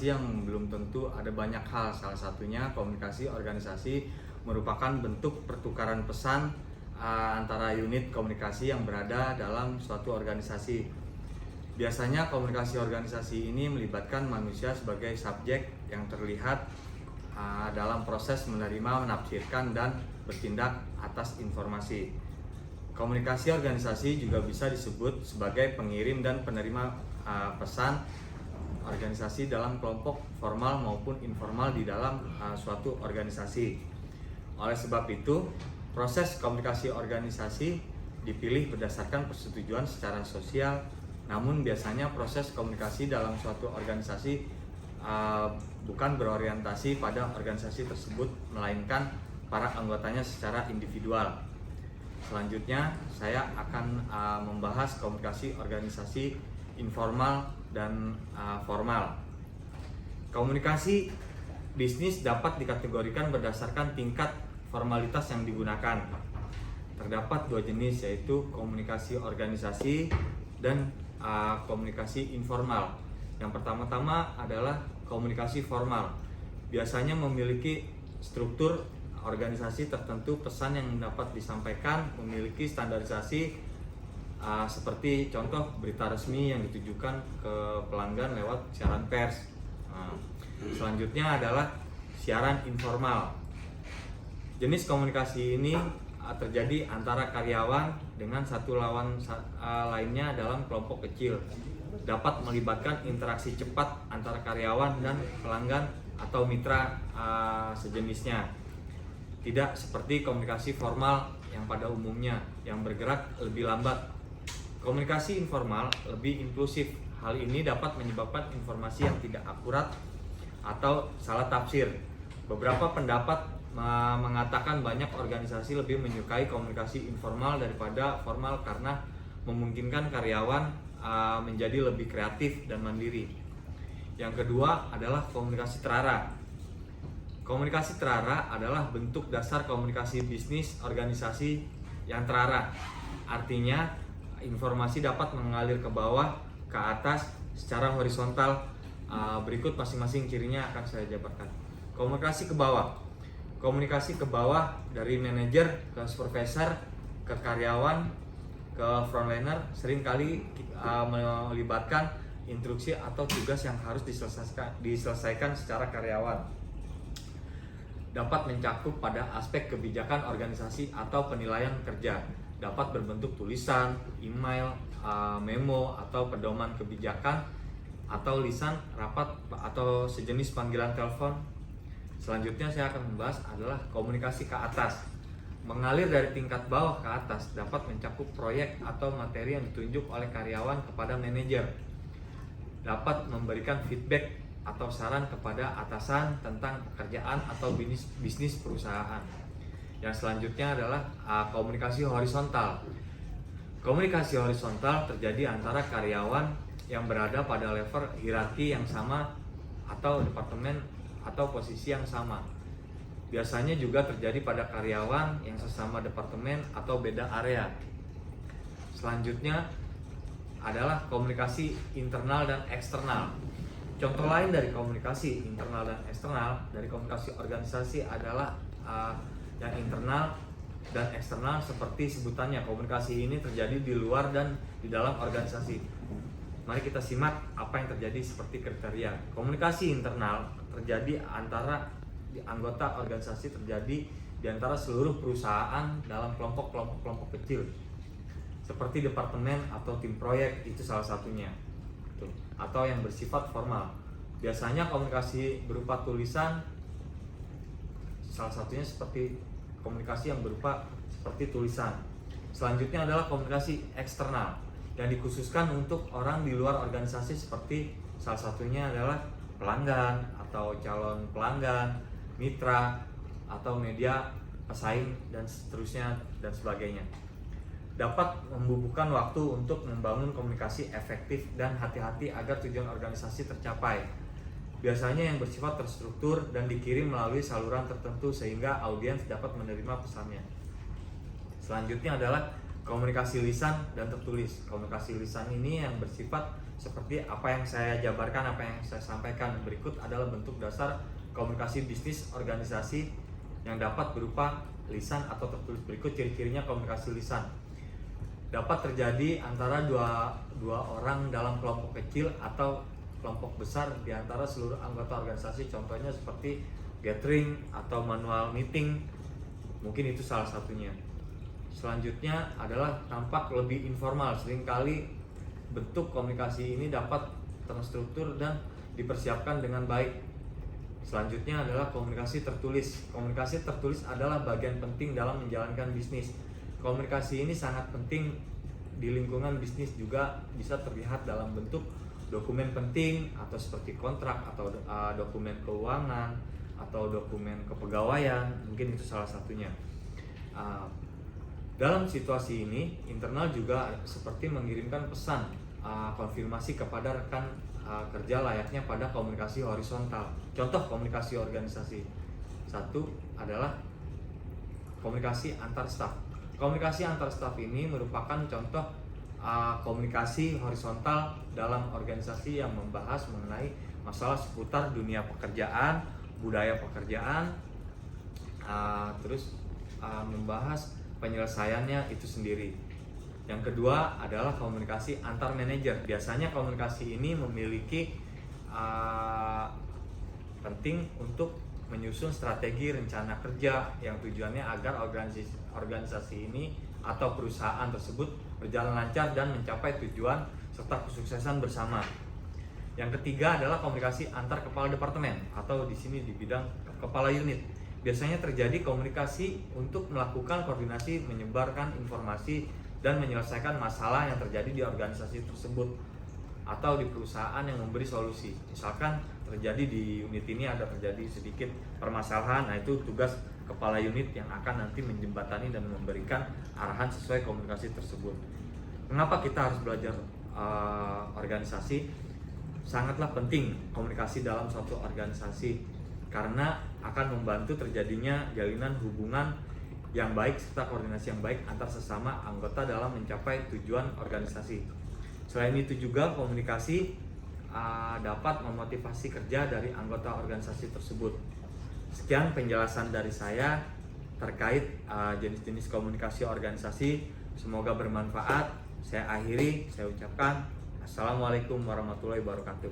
komunikasi yang belum tentu ada banyak hal. Salah satunya komunikasi organisasi merupakan bentuk pertukaran pesan antara unit komunikasi yang berada dalam suatu organisasi. Biasanya komunikasi organisasi ini melibatkan manusia sebagai subjek yang terlihat dalam proses menerima, menafsirkan, dan bertindak atas informasi. Komunikasi organisasi juga bisa disebut sebagai pengirim dan penerima pesan organisasi dalam kelompok formal maupun informal di dalam suatu organisasi. Oleh sebab itu, proses komunikasi organisasi dipilih berdasarkan persetujuan secara sosial. Namun biasanya proses komunikasi dalam suatu organisasi bukan berorientasi pada organisasi tersebut, melainkan para anggotanya secara individual. Selanjutnya saya akan membahas komunikasi organisasi informal dan formal. Komunikasi bisnis dapat dikategorikan berdasarkan tingkat formalitas yang digunakan. Terdapat dua jenis, yaitu komunikasi organisasi dan komunikasi informal. Yang pertama-tama adalah komunikasi formal. Biasanya memiliki struktur organisasi tertentu, pesan yang dapat disampaikan memiliki standarisasi seperti contoh berita resmi yang ditujukan ke pelanggan lewat siaran pers. Selanjutnya adalah siaran informal. Jenis komunikasi ini terjadi antara karyawan dengan satu lawan lainnya dalam kelompok kecil. Dapat melibatkan interaksi cepat antara karyawan dan pelanggan atau mitra sejenisnya. Tidak seperti komunikasi formal yang pada umumnya yang bergerak lebih lambat. Komunikasi informal lebih inklusif. Hal ini dapat menyebabkan informasi yang tidak akurat atau salah tafsir. Beberapa pendapat mengatakan banyak organisasi lebih menyukai komunikasi informal daripada formal karena memungkinkan karyawan menjadi lebih kreatif dan mandiri. Yang kedua adalah komunikasi terarah. Komunikasi terarah adalah bentuk dasar komunikasi bisnis organisasi yang terarah. Artinya, informasi dapat mengalir ke bawah, ke atas, secara horizontal. Berikut masing-masing cirinya akan saya jabarkan. Komunikasi ke bawah. Komunikasi ke bawah dari manajer ke supervisor, ke karyawan, ke frontliner seringkali melibatkan instruksi atau tugas yang harus diselesaikan secara karyawan. Dapat mencakup pada aspek kebijakan organisasi atau penilaian kerja. Dapat berbentuk tulisan, email, memo, atau pedoman kebijakan, atau lisan, rapat, atau sejenis panggilan telepon. Selanjutnya saya akan membahas adalah komunikasi ke atas. Mengalir dari tingkat bawah ke atas, dapat mencakup proyek atau materi yang ditunjuk oleh karyawan kepada manajer. Dapat memberikan feedback atau saran kepada atasan tentang pekerjaan atau bisnis perusahaan. Yang selanjutnya adalah komunikasi horizontal. Komunikasi horizontal terjadi antara karyawan yang berada pada level hierarki yang sama atau departemen atau posisi yang sama. Biasanya juga terjadi pada karyawan yang sesama departemen atau beda area. Selanjutnya adalah komunikasi internal dan eksternal. Contoh lain dari komunikasi internal dan eksternal dari komunikasi organisasi adalah yang internal dan eksternal seperti sebutannya. Komunikasi ini terjadi di luar dan di dalam organisasi. Mari kita simak apa yang terjadi seperti kriteria. Komunikasi internal terjadi antara anggota organisasi, terjadi di antara seluruh perusahaan dalam kelompok kecil. Seperti departemen atau tim proyek, itu salah satunya. Atau yang bersifat formal. Biasanya komunikasi berupa tulisan, salah satunya seperti komunikasi yang berupa seperti tulisan. Selanjutnya adalah komunikasi eksternal yang dikhususkan untuk orang di luar organisasi, seperti salah satunya adalah pelanggan atau calon pelanggan, mitra atau media pesaing dan seterusnya dan sebagainya. Dapat membubuhkan waktu untuk membangun komunikasi efektif dan hati-hati agar tujuan organisasi tercapai. Biasanya yang bersifat terstruktur dan dikirim melalui saluran tertentu sehingga audiens dapat menerima pesannya. Selanjutnya adalah Komunikasi lisan dan tertulis. Komunikasi lisan ini yang bersifat seperti apa yang saya jabarkan, apa yang saya sampaikan berikut adalah bentuk dasar komunikasi bisnis organisasi yang dapat berupa lisan atau tertulis. Berikut ciri-cirinya komunikasi lisan. Dapat terjadi antara dua orang dalam kelompok kecil atau kelompok besar di antara seluruh anggota organisasi. Contohnya seperti gathering atau manual meeting, mungkin itu salah satunya. Selanjutnya adalah tampak lebih informal. Seringkali bentuk komunikasi ini dapat terstruktur dan dipersiapkan dengan baik. Selanjutnya adalah komunikasi tertulis. Komunikasi tertulis adalah bagian penting dalam menjalankan bisnis. Komunikasi ini sangat penting di lingkungan bisnis, juga bisa terlihat dalam bentuk dokumen penting atau seperti kontrak atau dokumen keuangan atau dokumen kepegawaian, mungkin itu salah satunya. Dalam situasi ini, internal juga seperti mengirimkan pesan konfirmasi kepada rekan kerja layaknya pada komunikasi horizontal. Contoh komunikasi organisasi. Satu adalah komunikasi antar staf. Komunikasi antar staf ini merupakan contoh komunikasi horizontal dalam organisasi yang membahas mengenai masalah seputar dunia pekerjaan, budaya pekerjaan, terus membahas penyelesaiannya itu sendiri. Yang kedua adalah komunikasi antar manajer. Biasanya komunikasi ini memiliki penting untuk menyusun strategi rencana kerja yang tujuannya agar organisasi ini atau perusahaan tersebut berjalan lancar dan mencapai tujuan serta kesuksesan bersama. Yang ketiga adalah komunikasi antar kepala departemen atau di sini di bidang kepala unit. Biasanya terjadi komunikasi untuk melakukan koordinasi, menyebarkan informasi dan menyelesaikan masalah yang terjadi di organisasi tersebut atau di perusahaan yang memberi solusi. Misalkan terjadi di unit ini ada terjadi sedikit permasalahan, nah itu tugas kepala unit yang akan nanti menjembatani dan memberikan arahan sesuai komunikasi tersebut. Mengapa kita harus belajar organisasi? Sangatlah penting komunikasi dalam suatu organisasi karena akan membantu terjadinya jalinan hubungan yang baik serta koordinasi yang baik antar sesama anggota dalam mencapai tujuan organisasi. Selain itu juga komunikasi dapat memotivasi kerja dari anggota organisasi tersebut. Sekian penjelasan dari saya terkait jenis-jenis komunikasi organisasi. Semoga bermanfaat. Saya akhiri, saya ucapkan Assalamualaikum warahmatullahi wabarakatuh.